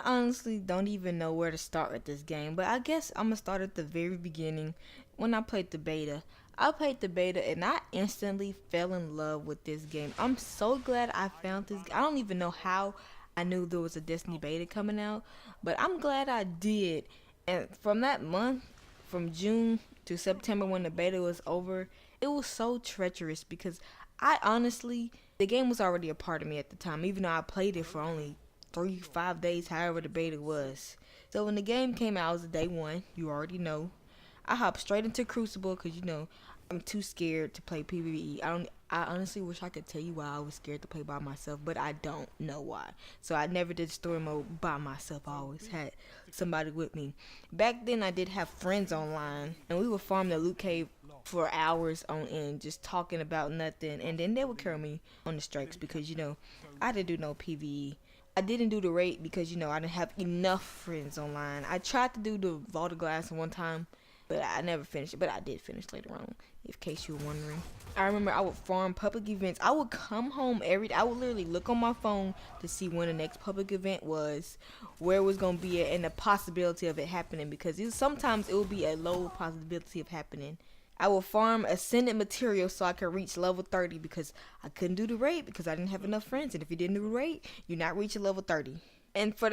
honestly don't even know where to start with this game, but I guess I'm gonna start at the very beginning when I played the beta. I played the beta and I instantly fell in love with this game. I'm so glad I found this. I don't even know how I knew there was a Destiny beta coming out, but I'm glad I did. And from that month, from June to September when the beta was over, it was so treacherous because I honestly, the game was already a part of me at the time, even though I played it for only 3, 5 days, however the beta was. So when the game came out, it was day one. You already know. I hopped straight into Crucible because I'm too scared to play PvE. I honestly wish I could tell you why I was scared to play by myself, but I don't know why. So I never did story mode by myself. I always had somebody with me. Back then I did have friends online, and we would farm the loot cave for hours on end, just talking about nothing, and then they would carry me on the strikes because I didn't do no PvE. I didn't do the raid because I didn't have enough friends online. I tried to do the Vault of Glass one time, but I never finished it. But I did finish later on, in case you were wondering. I remember I would farm public events. I would come home I would literally look on my phone to see when the next public event was, where it was going to be at, and the possibility of it happening, because sometimes it would be a low possibility of happening. I would farm ascendant material so I could reach level 30 because I couldn't do the raid because I didn't have enough friends. And if you didn't do the raid, you're not reaching level 30. And for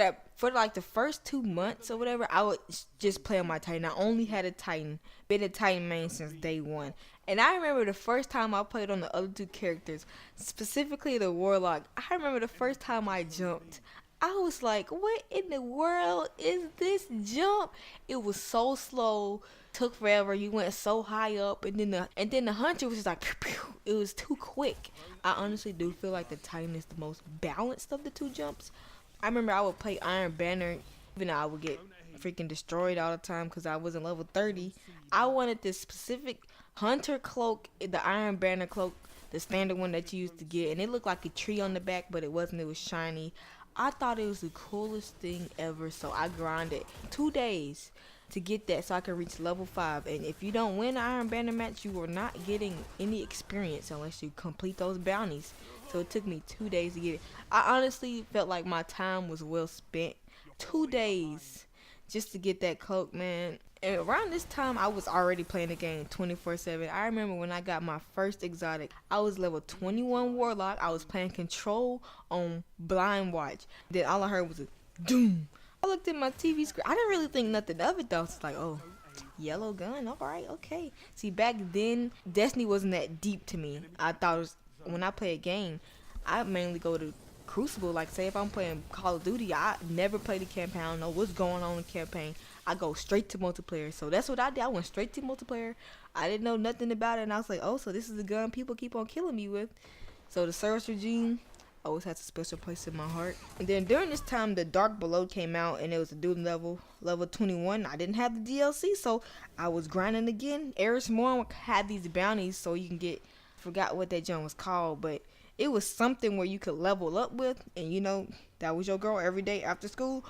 like the first 2 months or whatever, I would just play on my Titan. I only had a Titan, been a Titan main since day one. And I remember the first time I played on the other two characters, specifically the Warlock. I remember the first time I jumped. I was like, what in the world is this jump? It was so slow, took forever. You went so high up, and then the hunter was just like, pew, pew. It was too quick. I honestly do feel like the Titan is the most balanced of the two jumps. I remember I would play Iron Banner, even though I would get freaking destroyed all the time because I wasn't level 30. I wanted this specific hunter cloak, the Iron Banner cloak, the standard one that you used to get, and it looked like a tree on the back, but it wasn't. It was shiny. I thought it was the coolest thing ever, so I grinded 2 days to get that so I could reach level 5. And if you don't win the Iron Banner match, you are not getting any experience unless you complete those bounties. So it took me 2 days to get it. I honestly felt like my time was well spent. 2 days just to get that cloak, man. And around this time, I was already playing the game 24/7. I remember when I got my first exotic, I was level 21 Warlock. I was playing Control on Blind Watch. Then all I heard was a doom. I looked at my TV screen. I didn't really think nothing of it, though. It's like, oh, yellow gun. All right, okay. See, back then, Destiny wasn't that deep to me. I thought it was, when I play a game, I mainly go to Crucible. Like, say if I'm playing Call of Duty, I never play the campaign. I don't know what's going on in the campaign. I go straight to multiplayer. So that's what I did. I went straight to multiplayer. I didn't know nothing about it, and I was like, oh, so this is the gun people keep on killing me with. So the Service Regime always has a special place in my heart. And then during this time, the Dark Below came out, and it was a dude level 21. I didn't have the DLC, so I was grinding again. Eris Morn had these bounties, so you can get, forgot what that jump was called, but it was something where you could level up with, and that was your girl every day after school.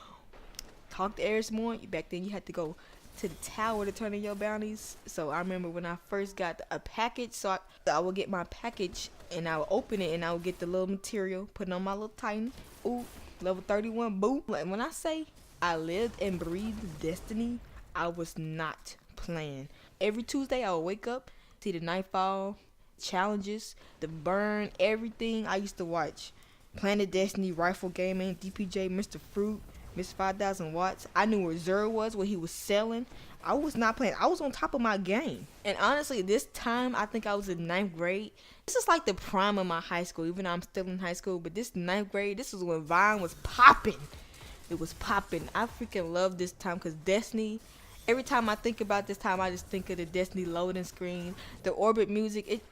Talk to Eris Morn. Back then, you had to go to the tower to turn in your bounties. So I remember when I first got a package, so I would get my package and I would open it and I would get the little material, put it on my little Titan. Ooh, level 31, boom. Like, when I say I lived and breathed Destiny, I was not playing. Every Tuesday I would wake up, see the Nightfall challenges, the burn, everything. I used to watch Planet Destiny, Rifle Gaming, DPJ, Mr. Fruit, Miss 5,000 watts. I knew where Zero was, what he was selling. I was not playing. I was on top of my game. And honestly, this time, I think I was in 9th grade. This is like the prime of my high school, even though I'm still in high school. But this 9th grade, this was when Vine was popping. It was popping. I freaking love this time because Destiny, every time I think about this time, I just think of the Destiny loading screen, the Orbit music.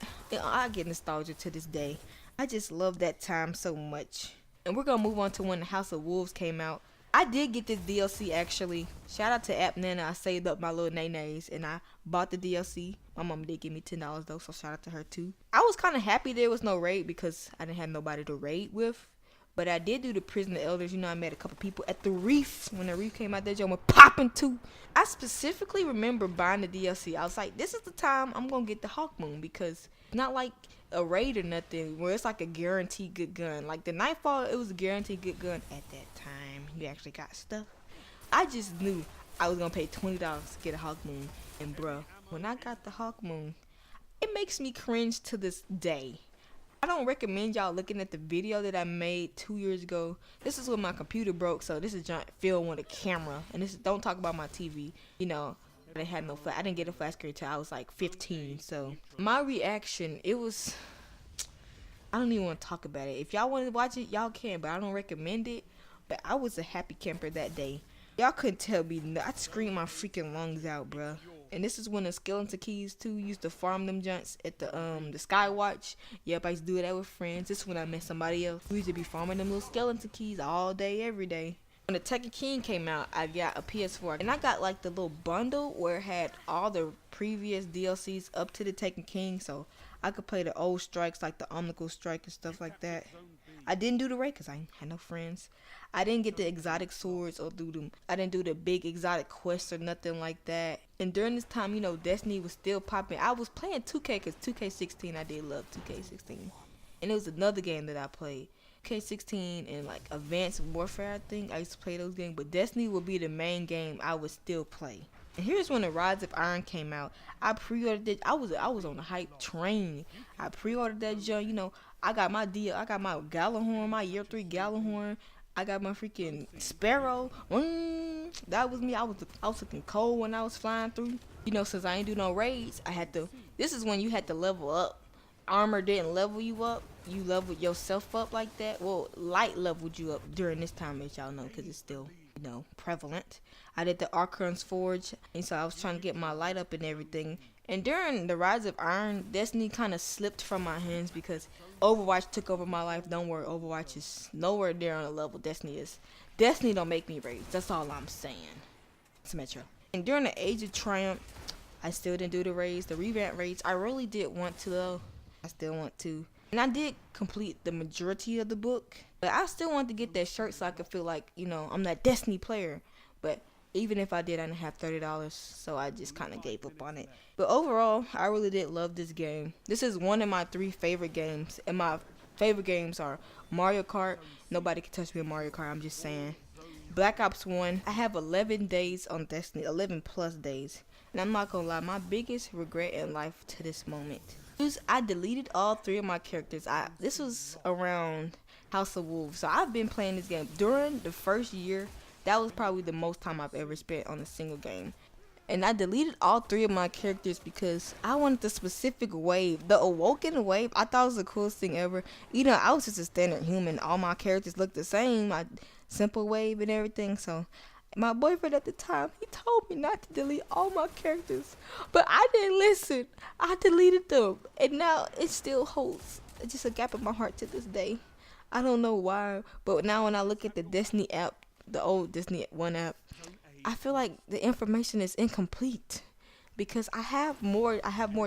I get nostalgia to this day. I just love that time so much. And we're going to move on to when the House of Wolves came out. I did get this DLC actually. Shout out to App Nana. I saved up my little nays and I bought the DLC. My mom did give me $10 though, so shout out to her too. I was kind of happy there was no raid because I didn't have nobody to raid with. But I did do the Prison of Elders. I met a couple people at the Reef. When the Reef came out, that joint was popping too. I specifically remember buying the DLC. I was like, this is the time I'm going to get the Hawk Moon because it's not like a raid or nothing where it's like a guaranteed good gun. Like the Nightfall, it was a guaranteed good gun at that time. You actually got stuff. I just knew I was gonna pay $20 to get a Hawk Moon, and bruh, when I got the Hawk Moon, it makes me cringe to this day. I don't recommend y'all looking at the video that I made 2 years ago. This is when my computer broke, so this is giant film with a camera, and this is, don't talk about my TV. You know, I didn't get a flash screen until I was like 15. So my reaction, it was, I don't even want to talk about it. If y'all want to watch it, y'all can, but I don't recommend it. But I was a happy camper that day. Y'all couldn't tell me. I screamed my freaking lungs out, bruh. And this is when the skeleton keys too used to farm them junks at the Skywatch. Yep, I used to do that with friends. This is when I met somebody else. We used to be farming them little skeleton keys all day, every day. When the Tekken King came out, I got a PS4, and I got like the little bundle where it had all the previous DLCs up to the Tekken King, so I could play the old strikes like the Omnical Strike and stuff like that. I didn't do the raid because I had no friends. I didn't get the exotic swords or do them. I didn't do the big exotic quests or nothing like that. And during this time, you know, Destiny was still popping. I was playing 2K because 2K16, I did love 2K16. And it was another game that I played. 2K16 and like Advanced Warfare, I think. I used to play those games. But Destiny would be the main game I would still play. And here's when the Rise of Iron came out. I pre-ordered it. I was on the hype train. I pre-ordered that junk. You know, I got my deal. I got my Gallahorn, my year 3 Gallahorn. I got my freaking Sparrow. That was me. I was looking cold when I was flying through. You know, since I ain't do no raids, I had to. This is when you had to level up. Armor didn't level you up. You leveled yourself up like that. Well, light leveled you up during this time, as y'all know, because it's still, you know, prevalent. I did the Archon's Forge, and so I was trying to get my light up and everything. And during the Rise of Iron, Destiny kind of slipped from my hands because Overwatch took over my life. Don't worry, Overwatch is nowhere near on the level Destiny is. Destiny don't make me rage. That's all I'm saying. It's Metro. And during the Age of Triumph, I still didn't do the raids, the revamp raids. I really did want to though. I still want to. And I did complete the majority of the book. But I still want to get that shirt so I could feel like, you know, I'm that Destiny player. But even if I did, I didn't have $30, so I just kind of gave up on it. But overall, I really did love this game. This is one of my 3 favorite games, and my favorite games are Mario Kart. Nobody can touch me in Mario Kart, I'm just saying. Black Ops 1. I have 11 days on Destiny, 11 plus days. And I'm not gonna lie, my biggest regret in life to this moment is I deleted all 3 of my characters. This was around House of Wolves, so I've been playing this game during the first year. That was probably the most time I've ever spent on a single game. And I deleted all 3 of my characters because I wanted the specific wave. The Awoken wave, I thought it was the coolest thing ever. You know, I was just a standard human. All my characters looked the same. My simple wave and everything. So my boyfriend at the time, he told me not to delete all my characters. But I didn't listen. I deleted them. And now it still holds just a gap in my heart to this day. I don't know why. But now when I look at the Destiny app, the old Disney One app, I feel like the information is incomplete because I have more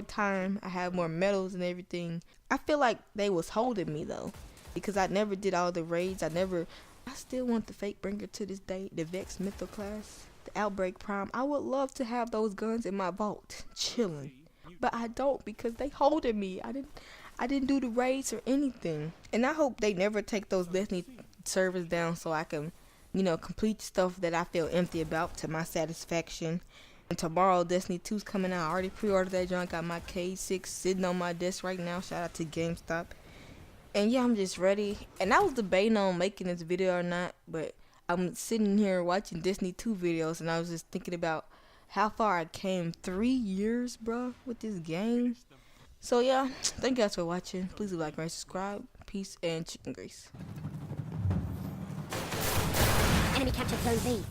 time, I have more medals and everything. I feel like they was holding me though because I never did all the raids. I still want the Fate Bringer to this day, the Vex Mytho class, the Outbreak Prime. I would love to have those guns in my vault chilling, but I don't because they holding me. I didn't do the raids or anything, and I hope they never take those Destiny servers down so I can, you know, complete stuff that I feel empty about to my satisfaction. And tomorrow, Destiny 2's coming out. I already pre-ordered that junk. Got my K6 sitting on my desk right now. Shout out to GameStop. And yeah, I'm just ready. And I was debating on making this video or not, but I'm sitting here watching Destiny 2 videos, and I was just thinking about how far I came. 3 years, bro, with this game. So yeah, thank you guys for watching. Please like, rate, subscribe. Peace and chicken grease. Enemy captured Zone B.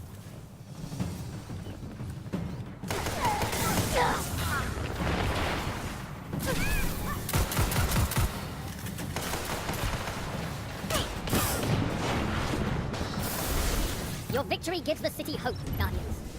Your victory gives the city hope, Guardians.